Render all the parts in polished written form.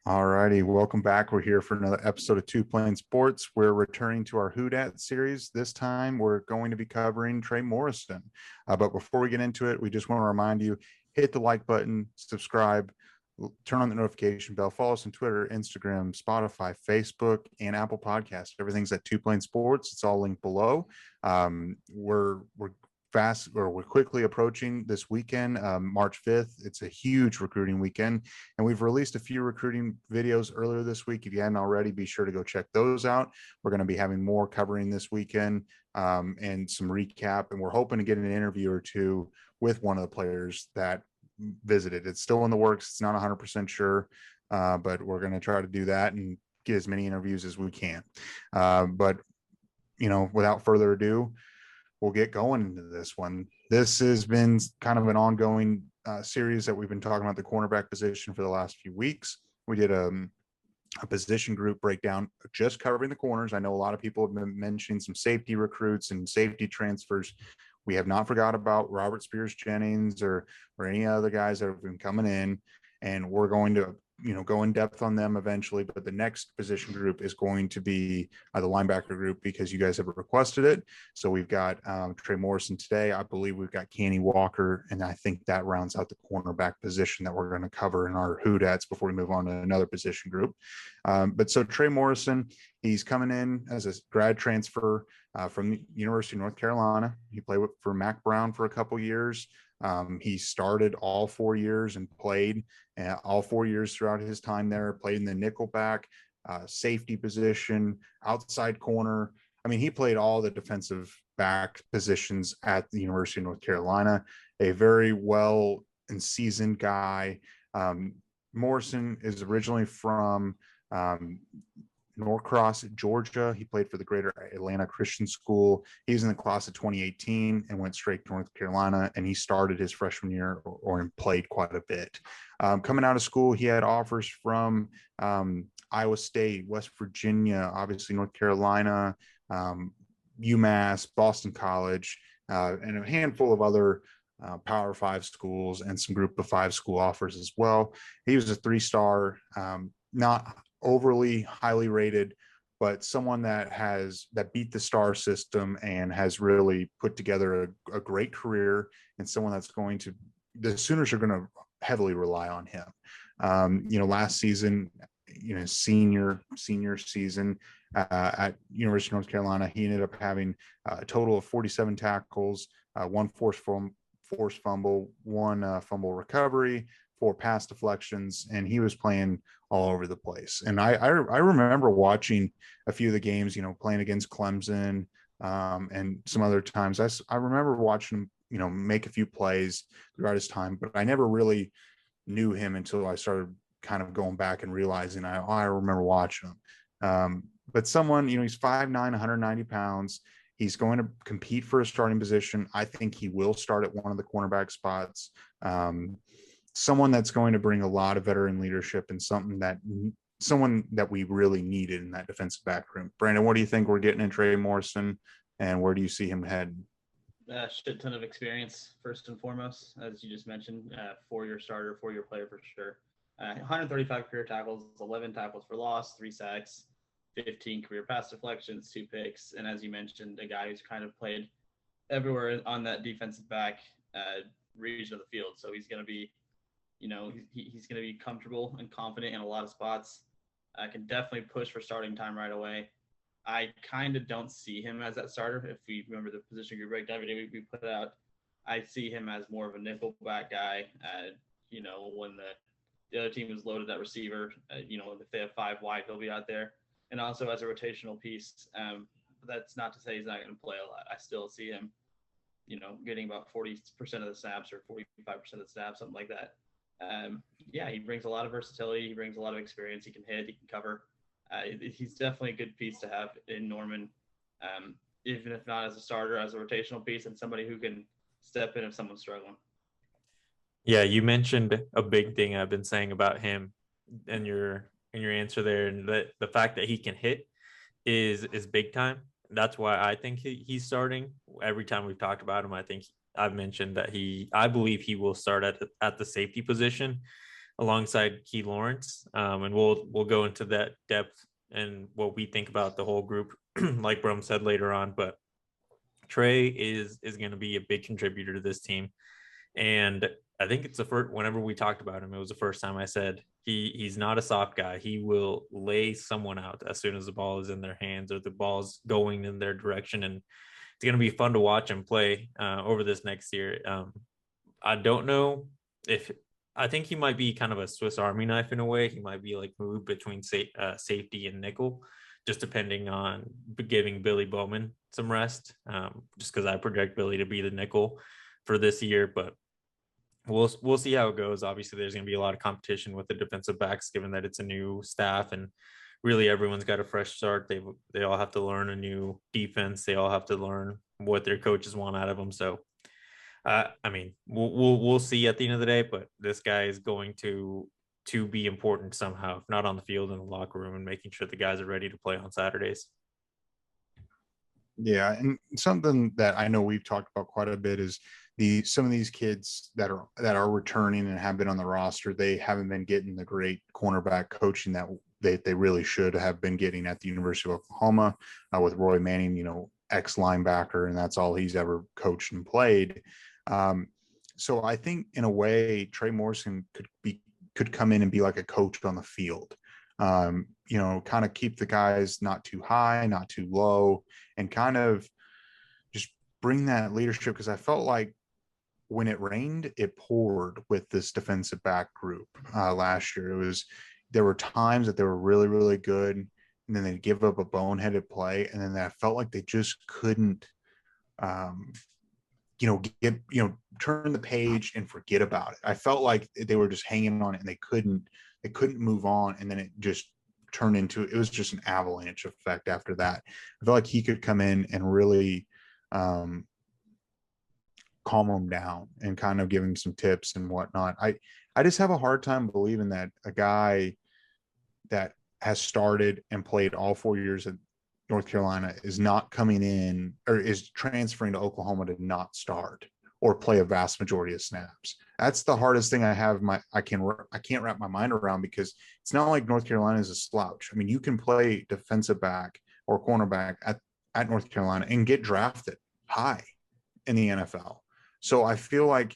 All righty, welcome back. We're here for another episode of Two Plane Sports. We're returning to our Who Dat series. This time, we're going to be covering Trey Morrison. But before we get into it, we just want to remind you: hit the like button, subscribe, turn on the notification bell, follow us on Twitter, Instagram, Spotify, Facebook, and Apple Podcasts. Everything's at Two Plane Sports. It's all linked below. We're quickly approaching this weekend, March 5th. It's a huge recruiting weekend, and we've released a few recruiting videos earlier this week. If you hadn't already, be sure to go check those out. We're going to be having more covering this weekend, and some recap, and we're hoping to get an interview or two with one of the players that visited. It's still in the works. It's not 100% sure, but we're going to try to do that and get as many interviews as we can. But without further ado, we'll get going into this one. This has been kind of an ongoing series that we've been talking about the cornerback position for the last few weeks. We did a position group breakdown just covering the corners. I know a lot of people have been mentioning some safety recruits and safety transfers. We have not forgot about Robert Spears Jennings or any other guys that have been coming in, and we're going to go in depth on them eventually. But the next position group is going to be the linebacker group, because you guys have requested it. So we've got Trey Morrison today. I believe we've got Kenny Walker, and I think that rounds out the cornerback position that we're going to cover in our Who Dats before we move on to another position group. But so Trey Morrison, he's coming in as a grad transfer from the University of North Carolina. He played for Mac Brown for a couple years. He started all 4 years and played all 4 years throughout his time there, played in the nickelback, safety position, outside corner. I mean, he played all the defensive back positions at the University of North Carolina. A very well and seasoned guy. Morrison is originally from Norcross, Georgia. He played for the Greater Atlanta Christian School. He was in the class of 2018 and went straight to North Carolina, and he started his freshman year or played quite a bit. Coming out of school, he had offers from Iowa State, West Virginia, obviously North Carolina, UMass, Boston College, and a handful of other Power 5 schools and some Group of 5 school offers as well. He was a 3-star, not overly highly rated, but someone that beat the star system and has really put together a great career, and someone that's the Sooners are going to heavily rely on him. Last season, senior season at University of North Carolina, he ended up having a total of 47 tackles, one forced fumble, one fumble recovery, 4 pass deflections, and he was playing all over the place. And I remember watching a few of the games, playing against Clemson, and some other times. I remember watching him, make a few plays throughout his time, but I never really knew him until I started kind of going back and realizing I remember watching him. But someone, he's 5'9", 190 pounds. He's going to compete for a starting position. I think he will start at one of the cornerback spots. Someone that's going to bring a lot of veteran leadership, and someone that we really needed in that defensive back room. Brandon, what do you think we're getting in Trey Morrison, and where do you see him heading? Shit ton of experience, first and foremost, as you just mentioned. 4-year starter, 4-year player for sure. 135 career tackles, 11 tackles for loss, 3 sacks, 15 career pass deflections, 2 picks, and as you mentioned, a guy who's kind of played everywhere on that defensive back region of the field. So he's going to be he's going to be comfortable and confident in a lot of spots. Can definitely push for starting time right away. I kind of don't see him as that starter. If we remember the position group breakdown video we put out, I see him as more of a nickel back guy. When the other team is loaded at receiver, if they have 5 wide, he'll be out there. And also as a rotational piece. That's not to say he's not going to play a lot. I still see him, getting about 40% of the snaps or 45% of the snaps, something like that. He brings a lot of versatility. He brings a lot of experience. He can hit. He can cover. He's definitely a good piece to have in Norman, even if not as a starter, as a rotational piece, and somebody who can step in if someone's struggling. Yeah, you mentioned a big thing I've been saying about him in your answer there, and the fact that he can hit is big time. That's why I think he's starting. Every time we've talked about him, I've mentioned that I believe he will start at the safety position. alongside Key Lawrence. And we'll go into that depth and what we think about the whole group, like Brum said later on. But Trey is going to be a big contributor to this team. And I think it's the first, whenever we talked about him, it was the first time I said he's not a soft guy. He will lay someone out as soon as the ball is in their hands or the ball's going in their direction. And it's going to be fun to watch him play over this next year. I don't know if I think he might be kind of a Swiss Army knife in a way. He might be like moved between safety and nickel, just depending on giving Billy Bowman some rest. Just because I project Billy to be the nickel for this year, but we'll see how it goes. Obviously, there's going to be a lot of competition with the defensive backs, given that it's a new staff and really everyone's got a fresh start. They all have to learn a new defense. They all have to learn what their coaches want out of them. So, I mean, we'll see at the end of the day. But this guy is going to be important somehow, if not on the field, in the locker room, and making sure the guys are ready to play on Saturdays. Yeah, and something that I know we've talked about quite a bit is some of these kids that are returning and have been on the roster, they haven't been getting the great cornerback coaching that they really should have been getting at the University of Oklahoma with Roy Manning, ex-linebacker, and that's all he's ever coached and played. So I think in a way, Trey Morrison could come in and be like a coach on the field. Kind of keep the guys not too high, not too low, and kind of just bring that leadership, because I felt like when it rained, it poured with this defensive back group last year. There were times that they were really, really good, and then they'd give up a boneheaded play, and then I felt like they just couldn't turn the page and forget about it. I felt like they were just hanging on it and they couldn't move on. And then it just turned into, it was just an avalanche effect after that. I feel like he could come in and really calm them down and kind of give him some tips and whatnot. I just have a hard time believing that a guy that has started and played all 4 years at North Carolina is not coming in or is transferring to Oklahoma to not start or play a vast majority of snaps. That's the hardest thing I have. I can't wrap my mind around, because it's not like North Carolina is a slouch. I mean, you can play defensive back or cornerback at North Carolina and get drafted high in the NFL. So I feel like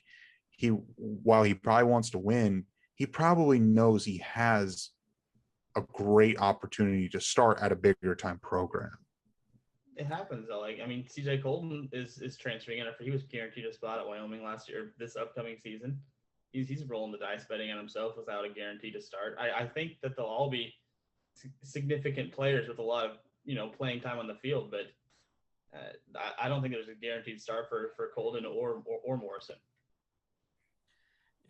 while he probably wants to win, he probably knows he has a great opportunity to start at a bigger time program. It happens though. Like, I mean, CJ Colton is transferring in after he was guaranteed a spot at Wyoming last year. This upcoming season, he's rolling the dice, betting on himself without a guarantee to start. I think that they'll all be significant players with a lot of playing time on the field, but I don't think there's a guaranteed start for Colton or Morrison.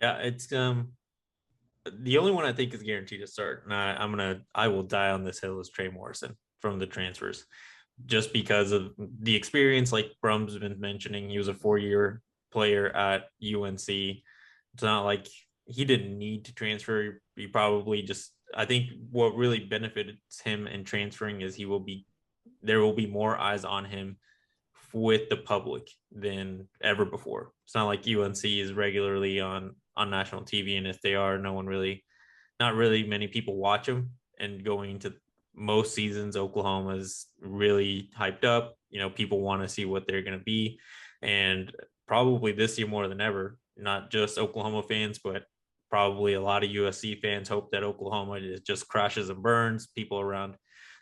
Yeah, it's the only one I think is guaranteed to start, and I will die on this hill, is Trey Morrison from the transfers, just because of the experience. Like Brum's been mentioning, he was a 4-year player at UNC. It's not like he didn't need to transfer. He probably just, I think what really benefited him in transferring is there will be more eyes on him with the public than ever before. It's not like UNC is regularly on national TV, and if they are, not really many people watch them. And going into most seasons, Oklahoma is really hyped up. People want to see what they're going to be, and probably this year more than ever, not just Oklahoma fans, but probably a lot of USC fans hope that Oklahoma just crashes and burns. People around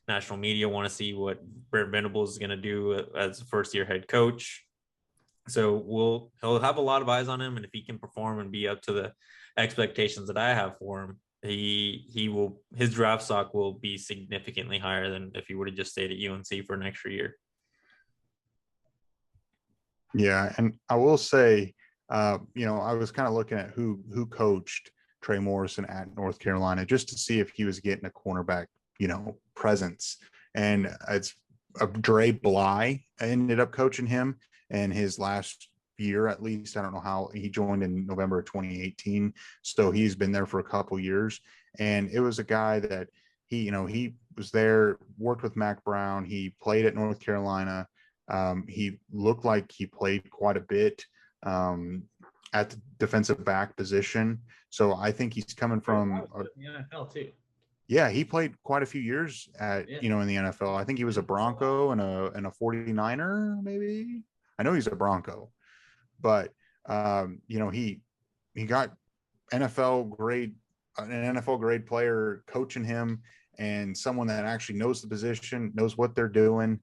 national media want to see what Brent Venables is going to do as a first-year head coach. So he'll have a lot of eyes on him, and if he can perform and be up to the expectations that I have for him, his draft stock will be significantly higher than if he would have just stayed at UNC for an extra year. Yeah, and I will say, I was kind of looking at who coached Trey Morrison at North Carolina just to see if he was getting a cornerback, presence, and it's Dre Bly ended up coaching him. And his last year, at least, I don't know how, he joined in November of 2018. So he's been there for a couple years. And it was a guy that he was there, worked with Mac Brown. He played at North Carolina. He looked like he played quite a bit. at the defensive back position. So I think he's coming from the NFL too. Yeah, he played quite a few years at, Yeah. in the NFL. I think he was a Bronco and a 49er, maybe. I know he's a Bronco, but he got NFL grade, an NFL grade player coaching him, and someone that actually knows the position, knows what they're doing.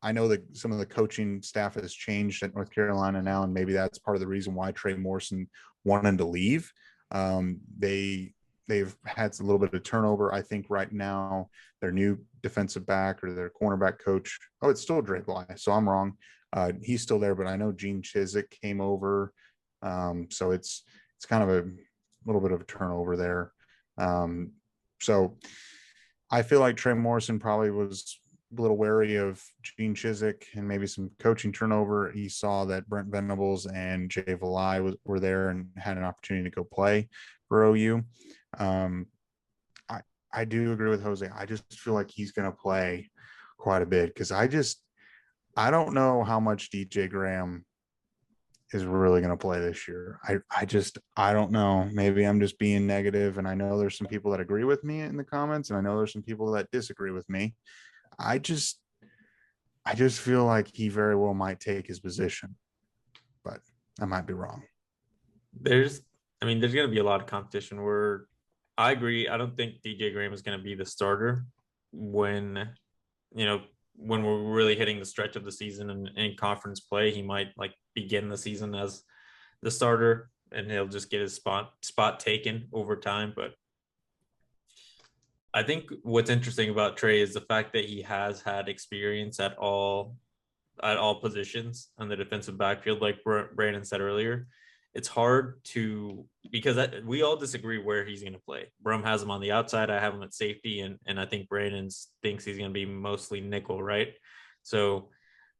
I know that some of the coaching staff has changed at North Carolina now, and maybe that's part of the reason why Trey Morrison wanted to leave. They've had a little bit of turnover. I think right now their new defensive back or their cornerback coach. Oh, it's still Trey Bly, so I'm wrong. He's still there, but I know Gene Chizik came over. So it's kind of a little bit of a turnover there. So I feel like Trey Morrison probably was a little wary of Gene Chizik and maybe some coaching turnover. He saw that Brent Venables and Jay Valai were there and had an opportunity to go play for OU. I do agree with Jose. I just feel like he's going to play quite a bit because I don't know how much DJ Graham is really going to play this year. I don't know. Maybe I'm just being negative, and I know there's some people that agree with me in the comments, and I know there's some people that disagree with me. I just feel like he very well might take his position, but I might be wrong. There's going to be a lot of competition where I agree. I don't think DJ Graham is going to be the starter when we're really hitting the stretch of the season and in conference play. He might begin the season as the starter and he'll just get his spot taken over time. But I think what's interesting about Trey is the fact that he has had experience at all positions on the defensive backfield. Like Brandon said earlier, it's hard because we all disagree where he's going to play. Brum has him on the outside. I have him at safety, and I think Brandon thinks he's going to be mostly nickel, right? So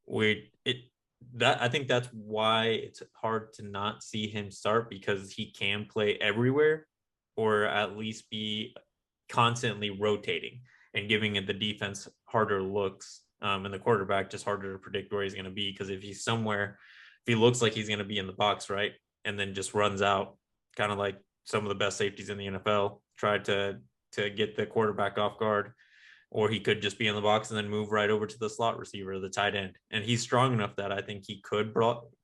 I think that's why it's hard to not see him start, because he can play everywhere, or at least be constantly rotating and giving the defense harder looks, and the quarterback just harder to predict where he's going to be. Because if he looks like he's going to be in the box, right, and then just runs out, kind of like some of the best safeties in the NFL tried to get the quarterback off guard, or he could just be in the box and then move right over to the slot receiver, the tight end. And he's strong enough that I think he could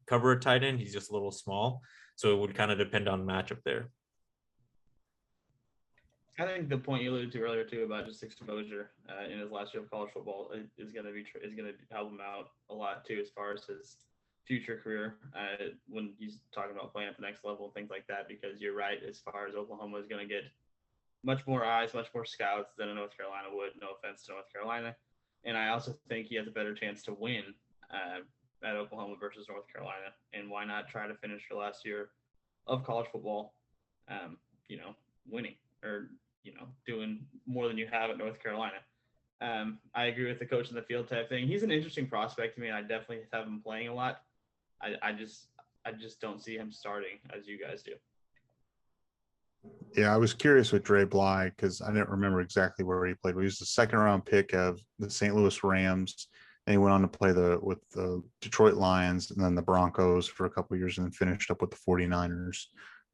cover a tight end. He's just a little small, so it would kind of depend on the matchup there. I think the point you alluded to earlier too about just exposure in his last year of college football is going to help him out a lot too, as far as his future career when he's talking about playing at the next level and things like that. Because you're right, as far as Oklahoma is going to get much more eyes, much more scouts than a North Carolina would. No offense to North Carolina, and I also think he has a better chance to win at Oklahoma versus North Carolina. And why not try to finish your last year of college football, winning or doing more than you have at North Carolina. I agree with the coach in the field type thing. He's an interesting prospect to me, and I definitely have him playing a lot. I just don't see him starting as you guys do. Yeah, I was curious with Trey Bly because I didn't remember exactly where he played. But he was the second round pick of the St. Louis Rams, and he went on to play with the Detroit Lions and then the Broncos for a couple of years, and then finished up with the 49ers.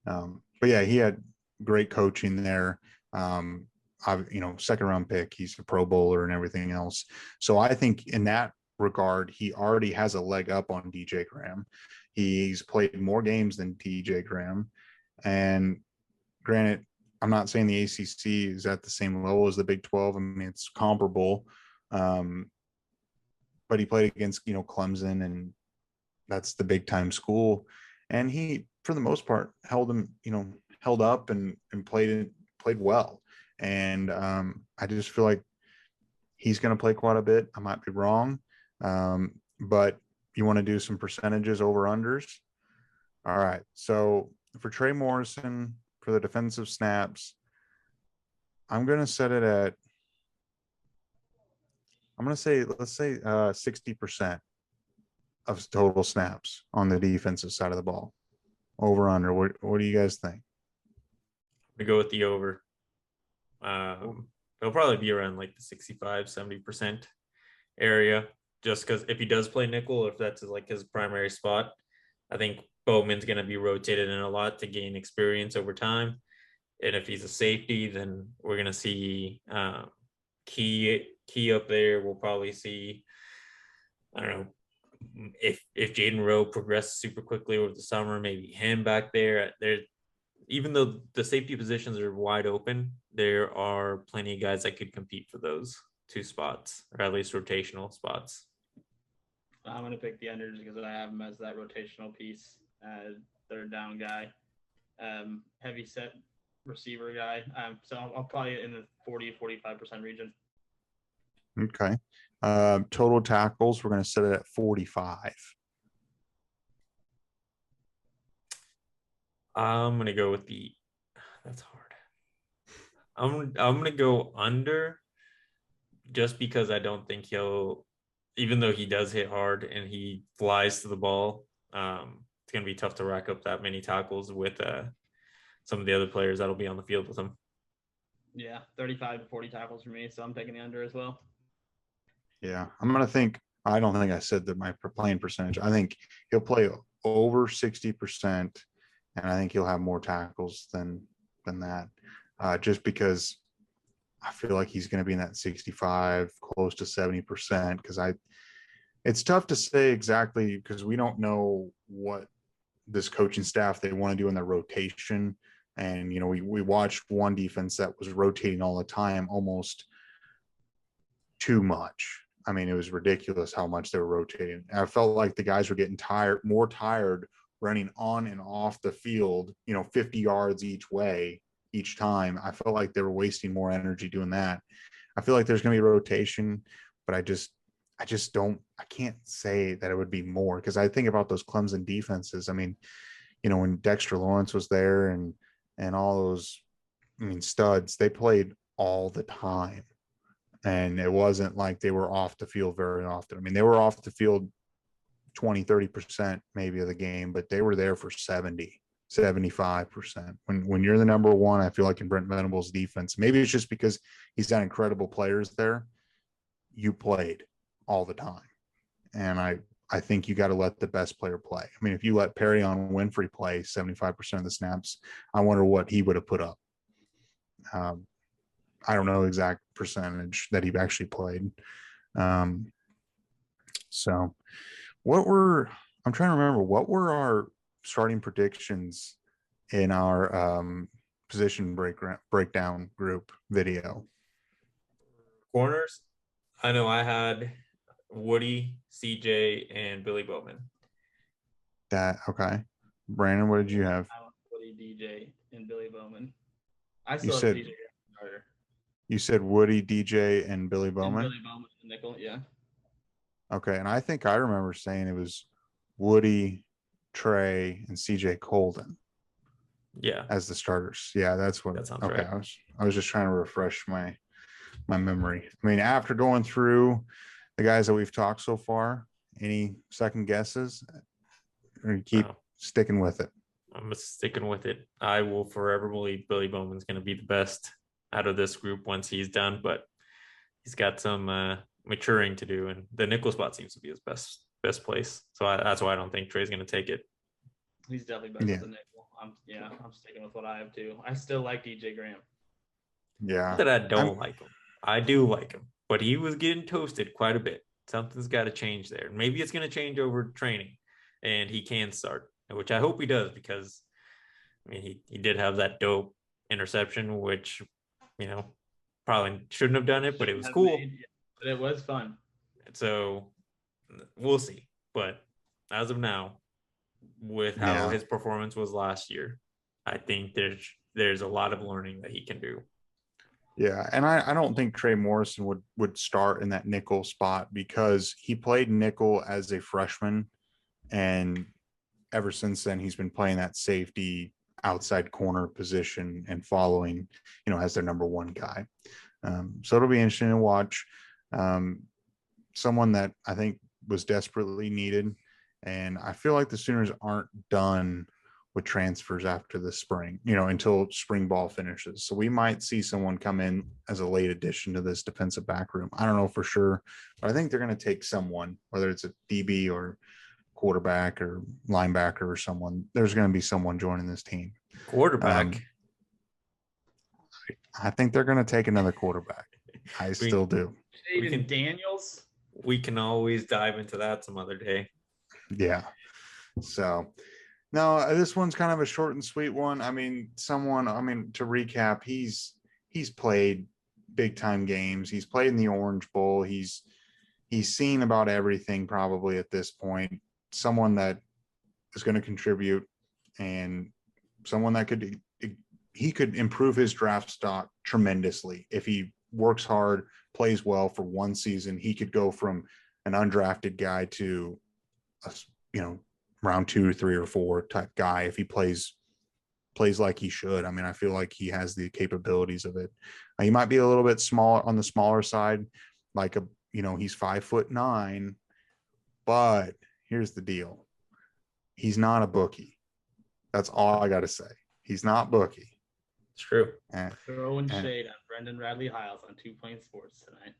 But yeah, he had great coaching there. Second round pick, he's a Pro Bowler and everything else. So I think in that regard, he already has a leg up on DJ Graham. He's played more games than DJ Graham. And granted, I'm not saying the ACC is at the same level as the Big 12. I mean, it's comparable. But he played against, Clemson, and that's the big time school. And he, for the most part, held up and played well. And I just feel like he's going to play quite a bit. I might be wrong. But you want to do some percentages over unders? All right. So for Trey Morrison, for the defensive snaps, I'm going to set it at, let's say 60% of total snaps on the defensive side of the ball. Over under. What do you guys think? We go with the over. It'll probably be around like the 65-70% area, just because if he does play nickel, if that's his primary spot, I think Bowman's going to be rotated in a lot to gain experience over time. And if he's a safety, then we're going to see Key up there. We'll probably see, I don't know, if Jaden Rowe progresses super quickly over the summer, maybe him back there. Even though the safety positions are wide open, there are plenty of guys that could compete for those two spots, or at least rotational spots. I'm going to pick the unders because I have him as that rotational piece, third down guy, heavy set receiver guy. So I'll probably in the 40-45% region. Okay. Total tackles, we're going to set it at 45. I'm going to go with that's hard. I'm going to go under just because I don't think he'll, even though he does hit hard and he flies to the ball, it's going to be tough to rack up that many tackles with some of the other players that'll be on the field with him. Yeah, 35 to 40 tackles for me, so I'm taking the under as well. Yeah, I don't think I said that my playing percentage. I think he'll play over 60%, and I think he'll have more tackles than that. Just because I feel like he's going to be in that 65, close to 70%. Because it's tough to say exactly because we don't know what this coaching staff they want to do in their rotation. And we watched one defense that was rotating all the time, almost too much. I mean, it was ridiculous how much they were rotating. I felt like the guys were getting more tired running on and off the field, 50 yards each way, each time. I felt like they were wasting more energy doing that. I feel like there's going to be rotation, but I can't say that it would be more because I think about those Clemson defenses. I mean, when Dexter Lawrence was there and all those, studs, they played all the time. And it wasn't like they were off the field very often. I mean, they were off the field 20-30% maybe of the game, but they were there for 70-75%. When you're the number one, I feel like in Brent Venables' defense, maybe it's just because he's got incredible players there. You played all the time. And I think you got to let the best player play. I mean, if you let Perrion Winfrey play 75% of the snaps, I wonder what he would have put up. I don't know exact percentage that he actually played. So I'm trying to remember, what were our starting predictions in our position breakdown group video? Corners, I know I had Woody, CJ, and Billy Bowman. Okay. Brandon, what did you have? I went Woody, DJ, and Billy Bowman. I still You have said DJ starter. You said Woody, DJ, and Billy Bowman? And Billy Bowman and nickel, yeah. Okay, and I think I remember saying it was Woody, Trey, and CJ Colden. Yeah. As the starters. Yeah, that's what. That sounds okay, right. I was just trying to refresh my memory. I mean, after going through the guys that we've talked so far, any second guesses? Or you keep sticking with it? I'm sticking with it. I will forever believe Billy Bowman's going to be the best out of this group once he's done, but he's got some maturing to do, and the nickel spot seems to be his best place. So that's why I don't think Trey's going to take it. He's definitely better than the nickel. I'm sticking with what I have too. I still like DJ Graham. Yeah. Not that I don't like him. I do like him, but he was getting toasted quite a bit. Something's got to change there. Maybe it's going to change over training, and he can start, which I hope he does, because he did have that dope interception, which probably shouldn't have done it, but it was cool. But it was fun. So we'll see. But as of now, with how his performance was last year, I think there's a lot of learning that he can do. Yeah, and I don't think Trey Morrison would start in that nickel spot because he played nickel as a freshman, and ever since then he's been playing that safety outside corner position and following, as their number one guy. So it'll be interesting to watch. Someone that I think was desperately needed, and I feel like the Sooners aren't done with transfers after the spring, until spring ball finishes. So we might see someone come in as a late addition to this defensive back room. I don't know for sure, but I think they're going to take someone, whether it's a DB or quarterback or linebacker or someone. There's going to be someone joining this team. Quarterback. I think they're going to take another quarterback. I still do. Jaden Daniels. We can always dive into that some other day. Yeah. So, no, this one's kind of a short and sweet one. I mean, to recap, he's played big time games. He's played in the Orange Bowl. He's seen about everything probably at this point. Someone that is going to contribute, and someone that could improve his draft stock tremendously if he works hard, plays well for one season. He could go from an undrafted guy to a, round 2, 3, or 4 type guy if he plays like he should. I mean, I feel like he has the capabilities of it. He might be a little bit small on the smaller side, like he's 5'9", but here's the deal. He's not a bookie. That's all I got to say. He's not bookie. It's true. Throwing shade on Brendan Radley Hiles on 2 Plane Sports tonight.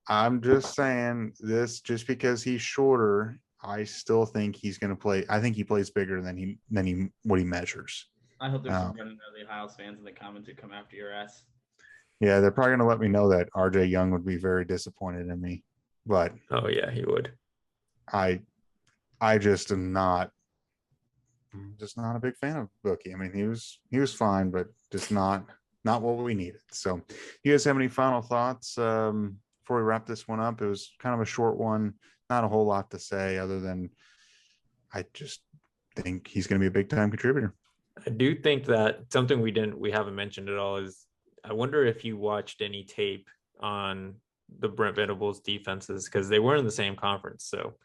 I'm just saying this just because he's shorter. I still think he's going to play. I think he plays bigger than what he measures. I hope there's some Brendan Radley Hiles fans in the comments who come after your ass. Yeah, they're probably going to let me know that RJ Young would be very disappointed in me. But oh yeah, he would. I just am not. I'm just not a big fan of Bookie. I mean, he was fine, but just not what we needed. So, you guys have any final thoughts before we wrap this one up? It was kind of a short one, not a whole lot to say other than I just think he's going to be a big time contributor. I do think that something we haven't mentioned at all is I wonder if you watched any tape on the Brent Venables defenses because they weren't in the same conference. So,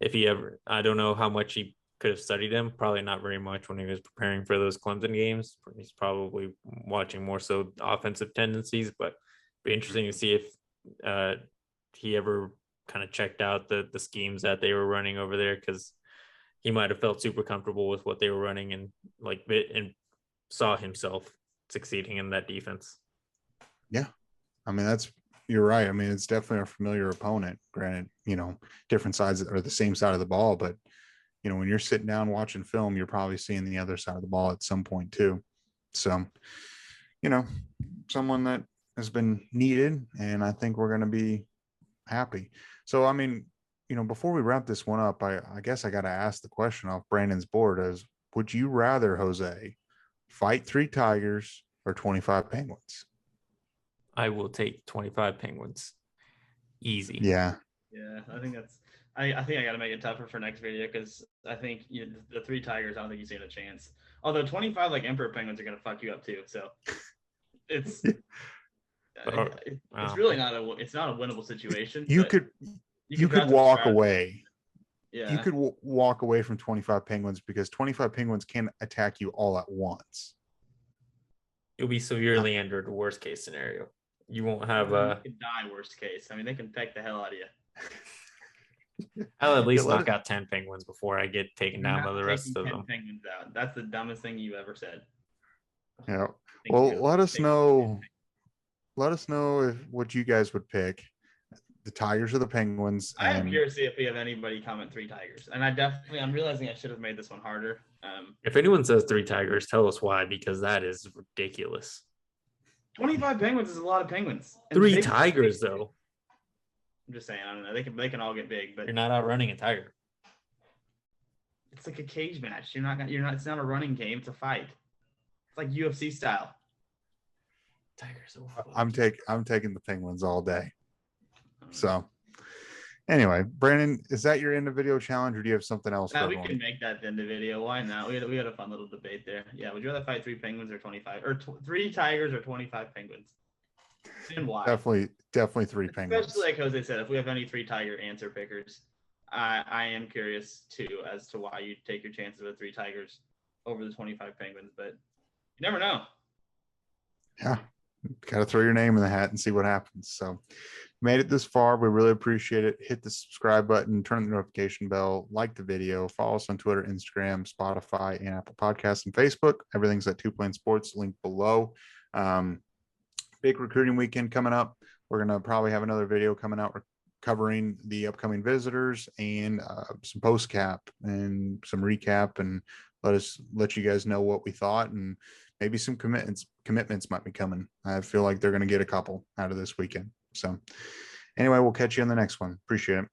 if he ever, I don't know how much he could have studied him, probably not very much when he was preparing for those Clemson games. He's probably watching more so offensive tendencies, but be interesting to see if he ever kind of checked out the schemes that they were running over there, because he might have felt super comfortable with what they were running and saw himself succeeding in that defense. Yeah. I mean, you're right. I mean, it's definitely a familiar opponent. Granted, different sides or the same side of the ball, but when you're sitting down watching film, you're probably seeing the other side of the ball at some point too. So, someone that has been needed, and I think we're going to be happy. So, I mean, before we wrap this one up, I guess I got to ask the question off Brandon's board is, would you rather, Jose, fight 3 tigers or 25 penguins? I will take 25 penguins. Easy. Yeah. Yeah, I think that's. I think I got to make it tougher for next video because I think the 3 tigers. I don't think you stand a chance. Although 25 like emperor penguins are gonna fuck you up too. So it's it's really not a winnable situation. You could walk away. Yeah. You could walk away from 25 penguins because 25 penguins can attack you all at once. You'll be severely injured. Worst case scenario. You won't have you can die. Worst case. I mean, they can peck the hell out of you. I'll at least knock out 10 penguins before I get taken down by the rest of them. 10 penguins out. That's the dumbest thing you ever said. Yeah. Well, let us know. Let us know what you guys would pick. The Tigers or the Penguins. I am curious to see if we have anybody comment 3 tigers. And I'm realizing I should have made this one harder. If anyone says 3 tigers, tell us why, because that is ridiculous. 25 penguins is a lot of penguins. And 3 tigers, though. I'm just saying, I don't know. They can all get big, but you're not outrunning a tiger. It's like a cage match. You're not. It's not a running game. It's a fight. It's like UFC style. Tigers. I'm taking the Penguins all day. So, anyway, Brandon, is that your end of video challenge, or do you have something else? We can make that the end of video. Why not? We had a fun little debate there. Yeah, would you rather fight 3 penguins or 25, or 3 tigers or 25 penguins? And why? Definitely 3 penguins. Especially like Jose said, if we have any 3 tiger answer pickers, I am curious too as to why you take your chances with 3 tigers over the 25 penguins, but you never know. Yeah, got to throw your name in the hat and see what happens. So, made it this far. We really appreciate it. Hit the subscribe button, turn the notification bell, like the video, follow us on Twitter, Instagram, Spotify, and Apple Podcasts and Facebook. Everything's at 2 Plane Sports, link below. Big recruiting weekend coming up. We're going to probably have another video coming covering the upcoming visitors and some post cap and some recap, and let you guys know what we thought, and maybe some commitments might be coming. I feel like they're going to get a couple out of this weekend. So anyway, we'll catch you on the next one. Appreciate it.